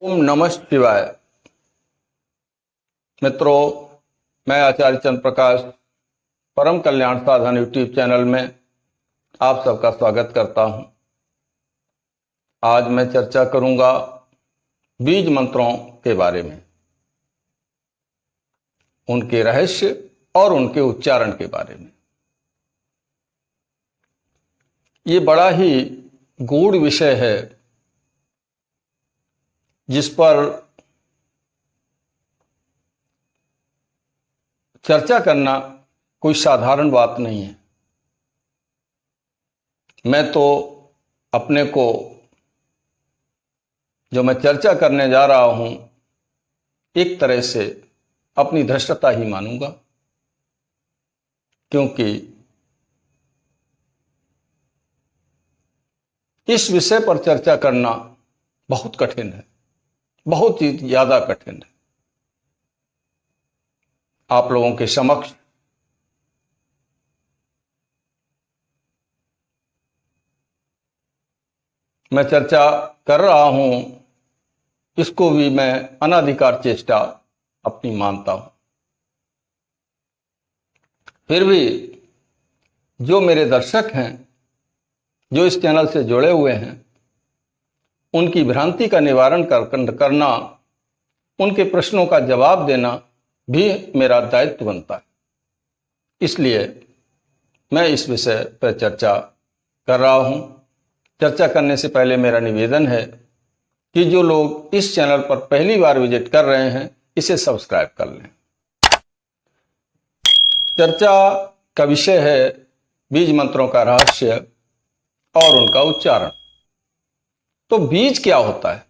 ओम नमः शिवाय। मित्रों, मैं आचार्य चंद्र प्रकाश परम कल्याण साधन यूट्यूब चैनल में आप सबका स्वागत करता हूं। आज मैं चर्चा करूंगा बीज मंत्रों के बारे में, उनके रहस्य और उनके उच्चारण के बारे में। ये बड़ा ही गूढ़ विषय है जिस पर चर्चा करना कोई साधारण बात नहीं है। मैं तो अपने को, जो मैं चर्चा करने जा रहा हूं, एक तरह से अपनी धृष्टता ही मानूंगा, क्योंकि इस विषय पर चर्चा करना बहुत कठिन है, बहुत ही ज्यादा कठिन है। आप लोगों के समक्ष मैं चर्चा कर रहा हूं, इसको भी मैं अनाधिकार चेष्टा अपनी मानता हूं। फिर भी जो मेरे दर्शक हैं, जो इस चैनल से जुड़े हुए हैं, उनकी भ्रांति का निवारण करना, उनके प्रश्नों का जवाब देना भी मेरा दायित्व बनता है। इसलिए मैं इस विषय पर चर्चा कर रहा हूं। चर्चा करने से पहले मेरा निवेदन है कि जो लोग इस चैनल पर पहली बार विजिट कर रहे हैं, इसे सब्सक्राइब कर लें। चर्चा का विषय है बीज मंत्रों का रहस्य और उनका उच्चारण। तो बीज क्या होता है?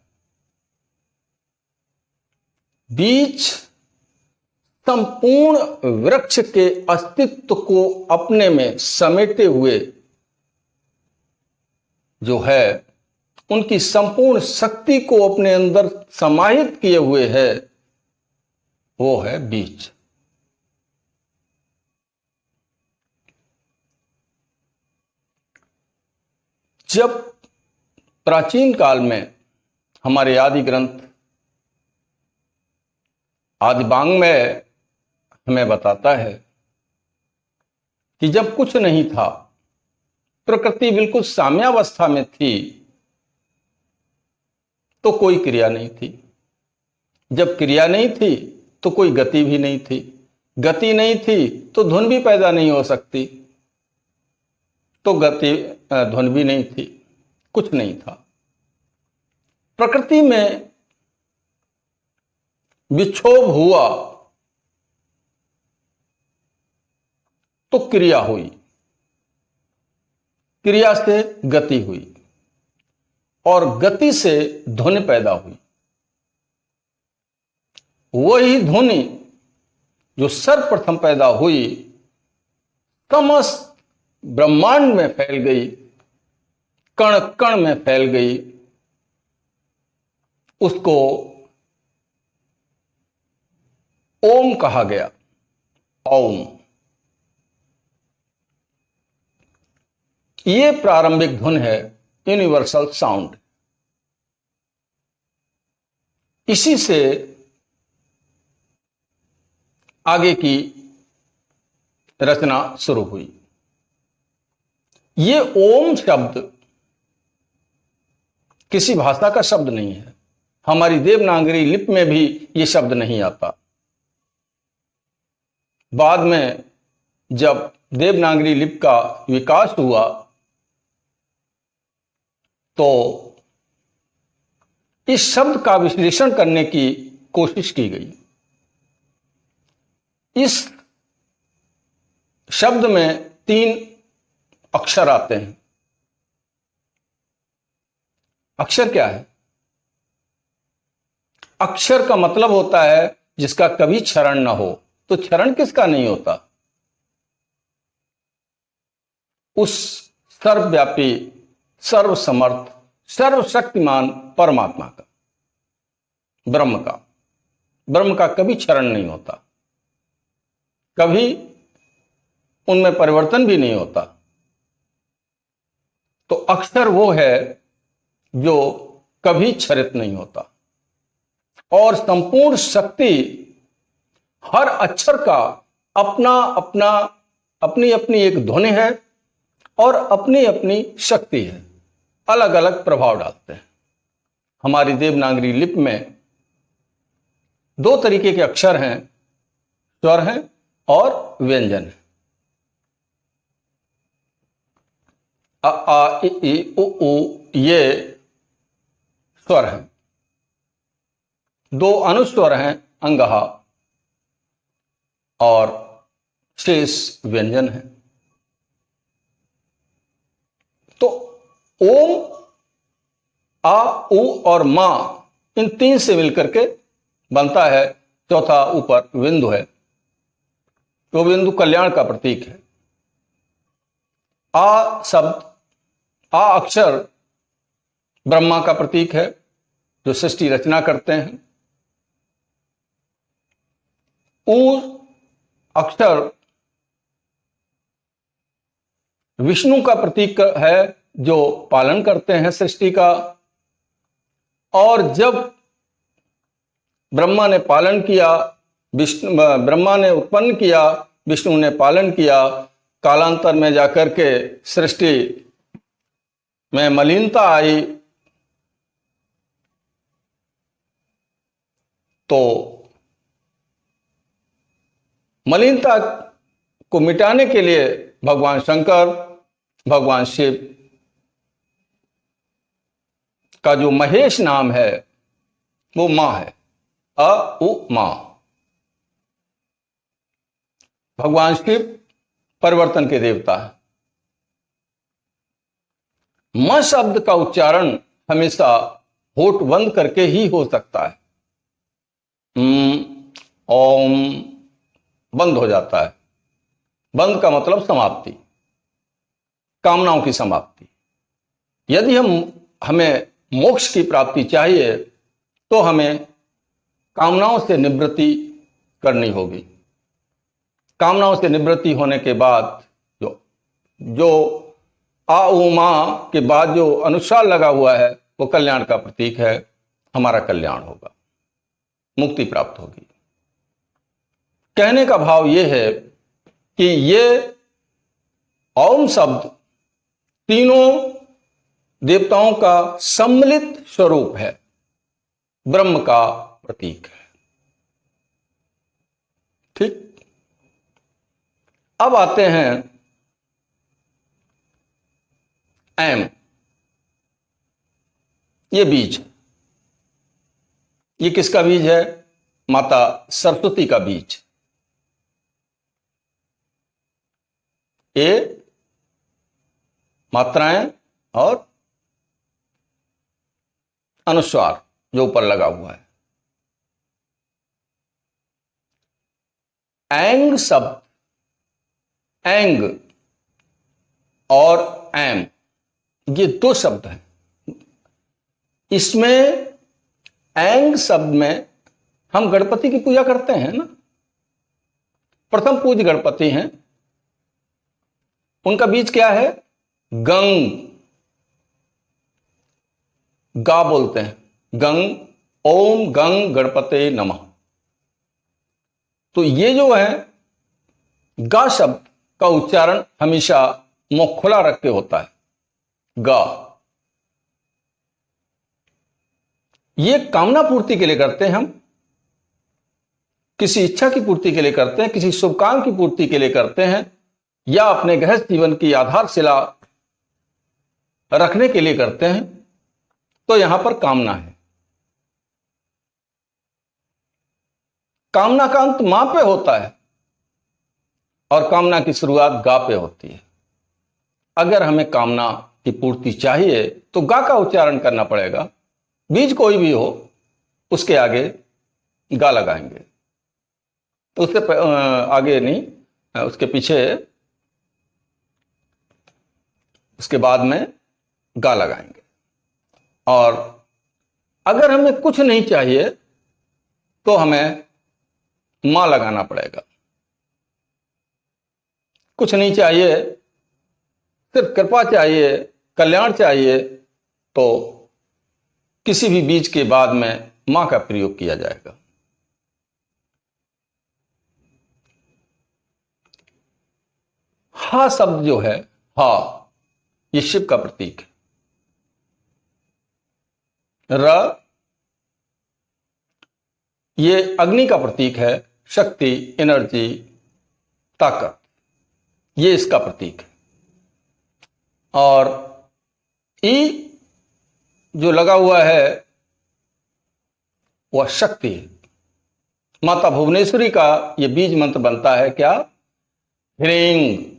बीज संपूर्ण वृक्ष के अस्तित्व को अपने में समेटे हुए जो है, उनकी संपूर्ण शक्ति को अपने अंदर समाहित किए हुए है, वो है बीज। जब प्राचीन काल में हमारे आदि ग्रंथ आदिबांग में हमें बताता है कि जब कुछ नहीं था, प्रकृति बिल्कुल साम्यावस्था में थी, तो कोई क्रिया नहीं थी। जब क्रिया नहीं थी तो कोई गति भी नहीं थी। गति नहीं थी तो धुन भी पैदा नहीं हो सकती, तो धुन भी नहीं थी, कुछ नहीं था। प्रकृति में विक्षोभ हुआ तो क्रिया हुई, क्रिया से गति हुई और गति से ध्वनि पैदा हुई। वही ध्वनि जो सर्वप्रथम पैदा हुई, समस्त ब्रह्मांड में फैल गई, कण कण में फैल गई। उसको ओम कहा गया। ओम, ये प्रारंभिक धुन है, यूनिवर्सल साउंड। इसी से आगे की रचना शुरू हुई। ये ओम शब्द किसी भाषा का शब्द नहीं है। हमारी देवनागरी लिपि में भी ये शब्द नहीं आता। बाद में जब देवनागरी लिपि का विकास हुआ तो इस शब्द का विश्लेषण करने की कोशिश की गई। इस शब्द में 3 अक्षर आते हैं। अक्षर क्या है? अक्षर का मतलब होता है जिसका कभी क्षरण न हो। तो क्षरण किसका नहीं होता? उस सर्वव्यापी, सर्वसमर्थ, सर्वशक्तिमान परमात्मा का, ब्रह्म का कभी क्षरण नहीं होता, कभी उनमें परिवर्तन भी नहीं होता। तो अक्षर वो है जो कभी क्षरित नहीं होता। और संपूर्ण शक्ति, हर अक्षर का अपना अपना अपनी अपनी एक ध्वनि है और अपनी अपनी शक्ति है, अलग अलग प्रभाव डालते हैं। हमारी देवनागरी लिपि में दो तरीके के अक्षर हैं, स्वर हैं और व्यंजन है। अ आ इ ई उ ऊ ये स्वर हैं, दो अनुस्वर हैं अंगहा और शेष व्यंजन है। तो ओम, आ, उ और मा, इन तीन से मिलकर के बनता है चौथा ऊपर बिंदु है। तो बिंदु कल्याण का प्रतीक है। आ शब्द, आ अक्षर ब्रह्मा का प्रतीक है जो सृष्टि रचना करते हैं। उ अक्षर विष्णु का प्रतीक है जो पालन करते हैं सृष्टि का। और जब ब्रह्मा ने पालन किया, ब्रह्मा ने उत्पन्न किया, विष्णु ने पालन किया, कालांतर में जाकर के सृष्टि में मलिनता आई, तो मलिनता को मिटाने के लिए भगवान शंकर, भगवान शिव का जो महेश नाम है वो मां है, अ उ मां। भगवान शिव परिवर्तन के देवता है। म शब्द का उच्चारण हमेशा होठ बंद करके ही हो सकता है। ओम बंद हो जाता है। बंद का मतलब समाप्ति, कामनाओं की समाप्ति। यदि हमें मोक्ष की प्राप्ति चाहिए तो हमें कामनाओं से निवृत्ति करनी होगी। कामनाओं से निवृत्ति होने के बाद जो आ उ मां के बाद जो अनुस्वार लगा हुआ है वो कल्याण का प्रतीक है। हमारा कल्याण होगा, मुक्ति प्राप्त होगी। कहने का भाव यह है कि ये ओम शब्द तीनों देवताओं का सम्मिलित स्वरूप है, ब्रह्म का प्रतीक है। ठीक, अब आते हैं एम। ये बीज, ये किसका बीज है? माता सरस्वती का बीज। ये मात्राएं और अनुस्वार जो ऊपर लगा हुआ है। एंग शब्द, एंग और एम, ये दो शब्द हैं। इसमें एंग शब्द में हम गणपति की पूजा करते हैं ना। प्रथम पूज्य गणपति हैं, उनका बीज क्या है? गंग। गा बोलते हैं, गंग। ओम गंग गणपते नमः। तो ये जो है गा शब्द का उच्चारण हमेशा मुंह खुला रख के होता है, गा। ये कामना पूर्ति के लिए करते हैं हम, किसी इच्छा की पूर्ति के लिए करते हैं, किसी शुभ काम की पूर्ति के लिए करते हैं, या अपने गृहस्थ जीवन की आधारशिला रखने के लिए करते हैं। तो यहां पर कामना है। कामना का अंत मां पे होता है और कामना की शुरुआत गा पे होती है। अगर हमें कामना की पूर्ति चाहिए तो गा का उच्चारण करना पड़ेगा। बीज कोई भी हो उसके आगे गा लगाएंगे, उसके आगे नहीं, उसके पीछे, उसके बाद में गा लगाएंगे। और अगर हमें कुछ नहीं चाहिए तो हमें मां लगाना पड़ेगा। कुछ नहीं चाहिए, सिर्फ कृपा चाहिए, कल्याण चाहिए, तो किसी भी बीज के बाद में मां का प्रयोग किया जाएगा। हा शब्द जो है, हा, ये शिव का प्रतीक है। र, ये अग्नि का प्रतीक है, शक्ति, एनर्जी, ताकत, ये इसका प्रतीक है। और ई जो लगा हुआ है वह शक्ति है। माता भुवनेश्वरी का यह बीज मंत्र बनता है क्या? ह्रीं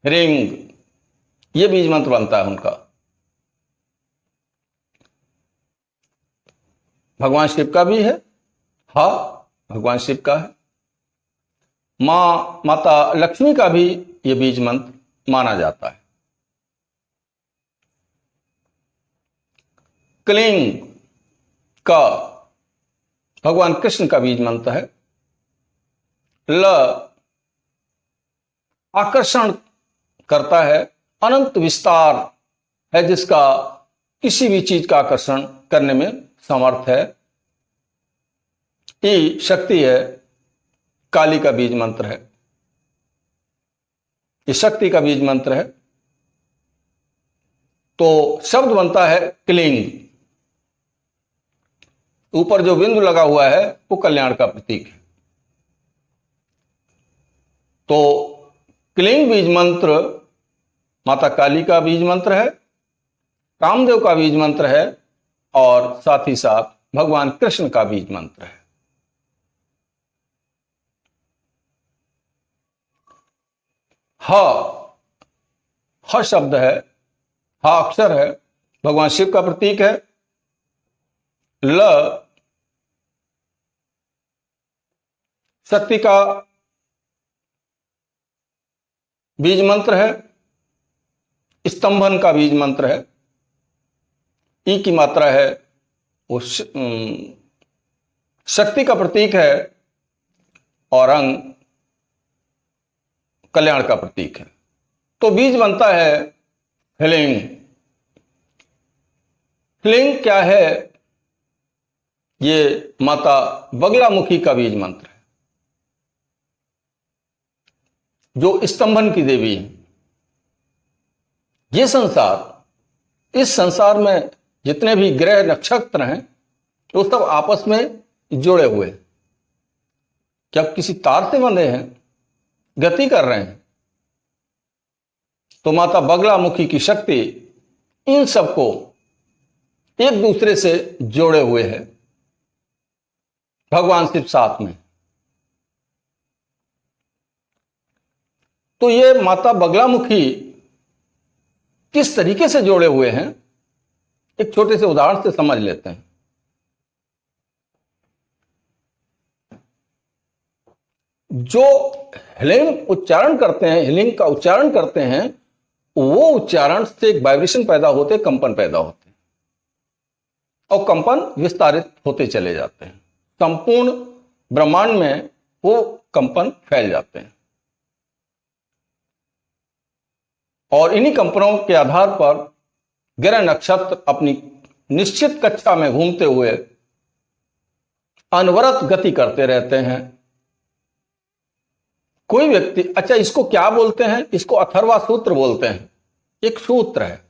ह्रीं, यह बीज मंत्र बनता है उनका। भगवान शिव का भी है, हा भगवान शिव का है। माता लक्ष्मी का भी यह बीज मंत्र माना जाता है। क्लीं का भगवान कृष्ण का बीज मंत्र है। ल, आकर्षण करता है, अनंत विस्तार है जिसका किसी भी चीज का आकर्षण करने में समर्थ है। ई शक्ति है, काली का बीज मंत्र है, ये शक्ति का बीज मंत्र है। तो शब्द बनता है क्लीं। ऊपर जो बिंदु लगा हुआ है वो कल्याण का प्रतीक है। तो क्लीं बीज मंत्र माता काली का बीज मंत्र है, कामदेव का बीज मंत्र है और साथ ही साथ भगवान कृष्ण का बीज मंत्र है। ह शब्द है, हा अक्षर है, भगवान शिव का प्रतीक है। ल, शक्ति का बीज मंत्र है, स्तंभन का बीज मंत्र है। ई की मात्रा है, वो शक्ति का प्रतीक है और अंग कल्याण का प्रतीक है। तो बीज बनता है ह्लीं। ह्लीं क्या है? ये माता बगलामुखी का बीज मंत्र है, जो स्तंभन की देवी है। ये संसार, इस संसार में जितने भी ग्रह नक्षत्र हैं वो सब आपस में जुड़े हुए हैं। क्या किसी तार से बंधे हैं, गति कर रहे हैं। तो माता बगलामुखी की शक्ति इन सबको एक दूसरे से जोड़े हुए है। भगवान शिव साथ में। तो ये माता बगलामुखी किस तरीके से जोड़े हुए हैं, एक छोटे से उदाहरण से समझ लेते हैं। जो ह्लीं उच्चारण करते हैं, ह्लीं का उच्चारण करते हैं, वो उच्चारण से एक वाइब्रेशन पैदा होते, कंपन पैदा होते और कंपन विस्तारित होते चले जाते हैं। संपूर्ण ब्रह्मांड में वो कंपन फैल जाते हैं और इन्हीं कंपनों के आधार पर ग्रह नक्षत्र अपनी निश्चित कक्षा में घूमते हुए अनवरत गति करते रहते हैं। कोई व्यक्ति, अच्छा इसको क्या बोलते हैं? इसको अथर्वा सूत्र बोलते हैं। एक सूत्र है।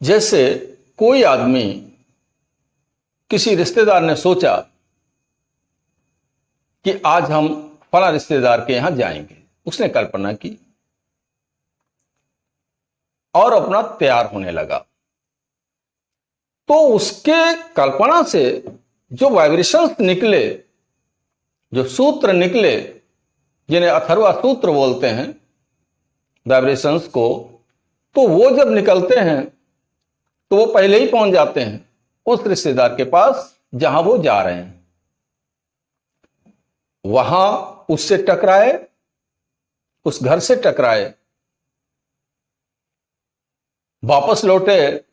जैसे कोई आदमी, किसी रिश्तेदार ने सोचा कि आज हम फला रिश्तेदार के यहां जाएंगे, उसने कल्पना की और अपना तैयार होने लगा। तो उसके कल्पना से जो वाइब्रेशंस निकले, जो सूत्र निकले, जिन्हें अथर्वा सूत्र बोलते हैं, वाइब्रेशंस को, तो वो जब निकलते हैं तो वो पहले ही पहुंच जाते हैं उस रिश्तेदार के पास जहां वो जा रहे हैं। वहां उससे टकराए, उस घर से टकराए, वापस लौटे,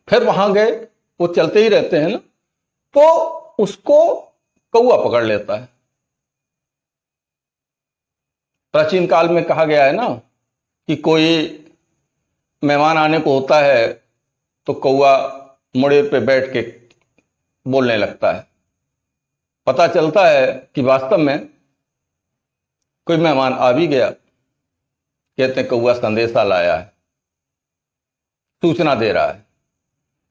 फिर वहां गए, वो चलते ही रहते हैं ना, तो उसको कौआ पकड़ लेता है। प्राचीन काल में कहा गया है ना कि कोई मेहमान आने को होता है तो कौवा मुड़े पे बैठ के बोलने लगता है। पता चलता है कि वास्तव में कोई मेहमान आ भी गया। कहते हैं कौवा संदेशा लाया है, सूचना दे रहा है।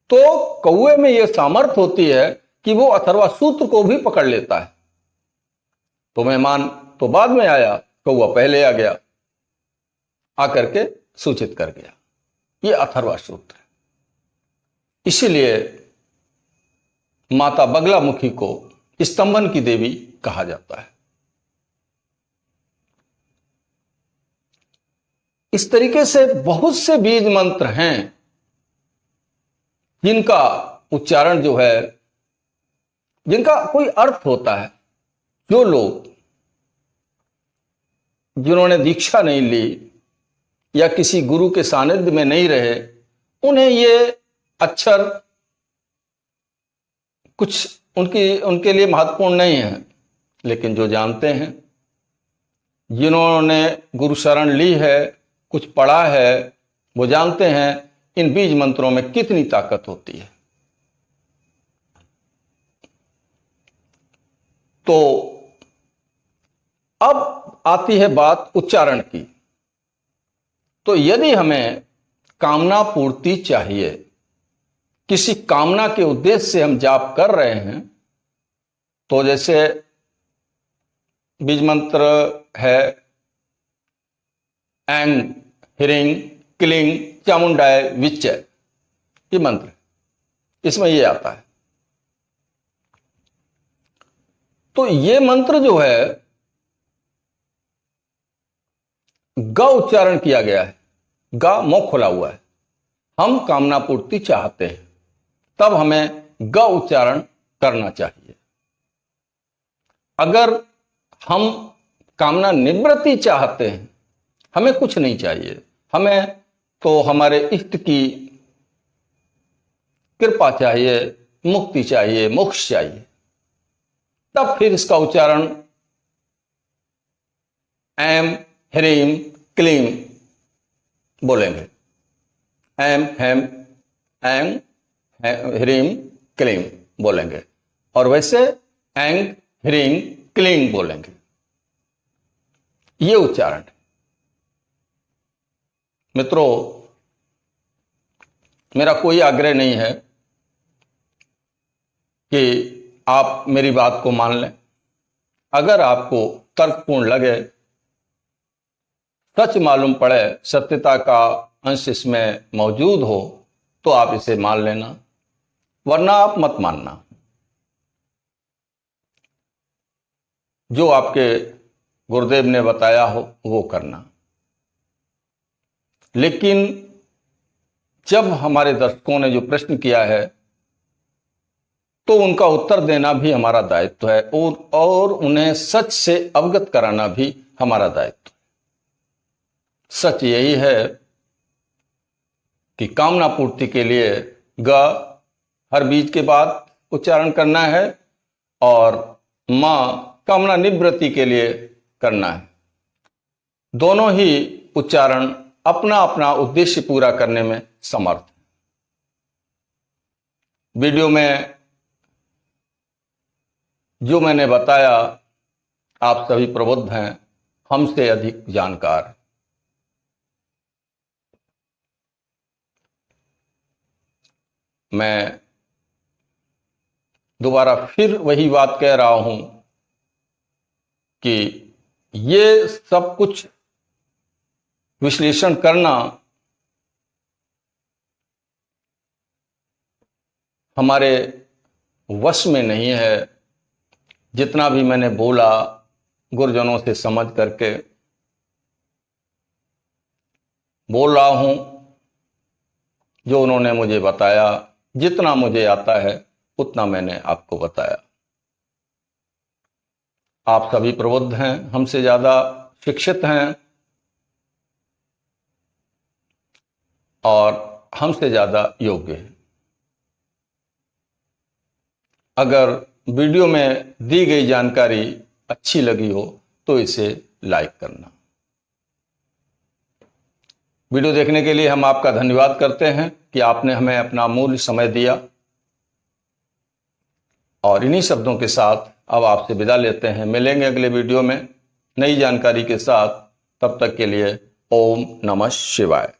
तो कौवे में यह सामर्थ्य होती है कि वो अथर्वा सूत्र को भी पकड़ लेता है। तो मेहमान तो बाद में आया, कौवा पहले आ गया, आकर के सूचित कर गया। ये अथर्वा सूत्र है। इसीलिए माता बगलामुखी को स्तंभन की देवी कहा जाता है। इस तरीके से बहुत से बीज मंत्र हैं जिनका उच्चारण जो है, जिनका कोई अर्थ होता है। जो लोग जिन्होंने दीक्षा नहीं ली या किसी गुरु के सानिध्य में नहीं रहे, उन्हें ये अक्षर कुछ उनके लिए महत्वपूर्ण नहीं है। लेकिन जो जानते हैं, जिन्होंने गुरु शरण ली है, कुछ पढ़ा है, वो जानते हैं इन बीज मंत्रों में कितनी ताकत होती है। तो अब आती है बात उच्चारण की। तो यदि हमें कामना पूर्ति चाहिए, किसी कामना के उद्देश्य से हम जाप कर रहे हैं, तो जैसे बीज मंत्र है ऐंग ह्रीं क्लीं चामुंडाय विच्चय, ये मंत्र, इसमें ये आता है। तो ये मंत्र जो है ग उच्चारण किया गया है, ग मुख खुला हुआ है। हम कामना पूर्ति चाहते हैं, तब हमें ग उच्चारण करना चाहिए। अगर हम कामना निवृत्ति चाहते हैं, हमें कुछ नहीं चाहिए, हमें तो हमारे इष्ट की कृपा चाहिए, मुक्ति चाहिए, मोक्ष चाहिए, तब फिर इसका उच्चारण ऐम ह्रीं क्लीं बोलेंगे। ऐम हैम ऐंग ह्रीं क्लीं बोलेंगे, और वैसे ऐंग ह्रीं क्लीं बोलेंगे। ये उच्चारण है। मित्रों, मेरा कोई आग्रह नहीं है कि आप मेरी बात को मान लें। अगर आपको तर्कपूर्ण लगे, सच मालूम पड़े, सत्यता का अंश इसमें मौजूद हो, तो आप इसे मान लेना, वरना आप मत मानना। जो आपके गुरुदेव ने बताया हो वो करना। लेकिन जब हमारे दर्शकों ने जो प्रश्न किया है, तो उनका उत्तर देना भी हमारा दायित्व है, और उन्हें सच से अवगत कराना भी हमारा दायित्व है। सच यही है कि कामना पूर्ति के लिए ग हर बीज के बाद उच्चारण करना है, और मां कामना निवृत्ति के लिए करना है। दोनों ही उच्चारण अपना अपना उद्देश्य पूरा करने में समर्थ है। वीडियो में जो मैंने बताया, आप सभी प्रबुद्ध हैं, हमसे अधिक जानकार। मैं दोबारा फिर वही बात कह रहा हूं कि ये सब कुछ विश्लेषण करना हमारे वश में नहीं है। जितना भी मैंने बोला, गुरुजनों से समझ करके बोल रहा हूं, जो उन्होंने मुझे बताया, जितना मुझे आता है उतना मैंने आपको बताया। आप सभी प्रबुद्ध हैं, हमसे ज्यादा शिक्षित हैं, और हमसे ज्यादा योग्य हैं। अगर वीडियो में दी गई जानकारी अच्छी लगी हो तो इसे लाइक करना। वीडियो देखने के लिए हम आपका धन्यवाद करते हैं कि आपने हमें अपना अमूल्य समय दिया। और इन्हीं शब्दों के साथ अब आपसे विदा लेते हैं। मिलेंगे अगले वीडियो में नई जानकारी के साथ। तब तक के लिए ओम नमः शिवाय।